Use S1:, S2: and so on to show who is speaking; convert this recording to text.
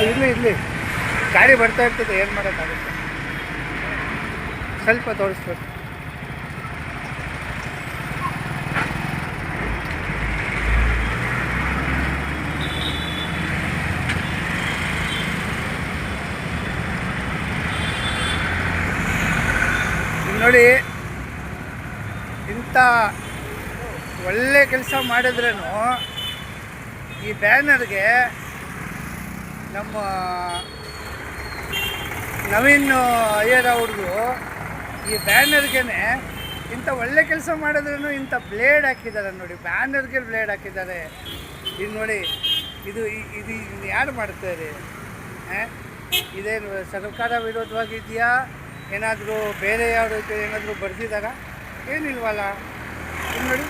S1: ಇರಲಿ ಗಾಡಿ ಬರ್ತಾ ಇರ್ತದೆ, ಏನು ಮಾಡೋಕ್ಕಾಗುತ್ತೆ. ಸ್ವಲ್ಪ ತೋರಿಸ್ಬೇಕು. ನೋಡಿ, ಇಂಥ ಒಳ್ಳೆ ಕೆಲಸ ಮಾಡಿದ್ರೂ ಈ ಬ್ಯಾನರ್ಗೆ ನಮ್ಮ ನವೀನ್ ಅಯ್ಯರ್ ಅವ್ರದ್ದು ಈ ಬ್ಯಾನರ್ಗೆ ಇಂಥ ಒಳ್ಳೆ ಕೆಲಸ ಮಾಡಿದ್ರೂ ಇಂಥ ಬ್ಲೇಡ್ ಹಾಕಿದ್ದಾರೆ ನೋಡಿ, ಬ್ಯಾನರ್ಗೆ ಬ್ಲೇಡ್ ಹಾಕಿದ್ದಾರೆ. ಇದು ನೋಡಿ, ಇದು ಇದು ಯಾರು ಮಾಡ್ತಾರೆ? ಇದೇನು ಸರ್ಕಾರ ವಿರೋಧವಾಗಿದೆಯಾ? ಏನಾದರೂ ಬೇರೆ ಯಾರು ಏನಾದರೂ ಬರ್ದಿದ್ದಾರಾ? ಏನಿಲ್ವಲ್ಲ. ಇದು ನೋಡಿ.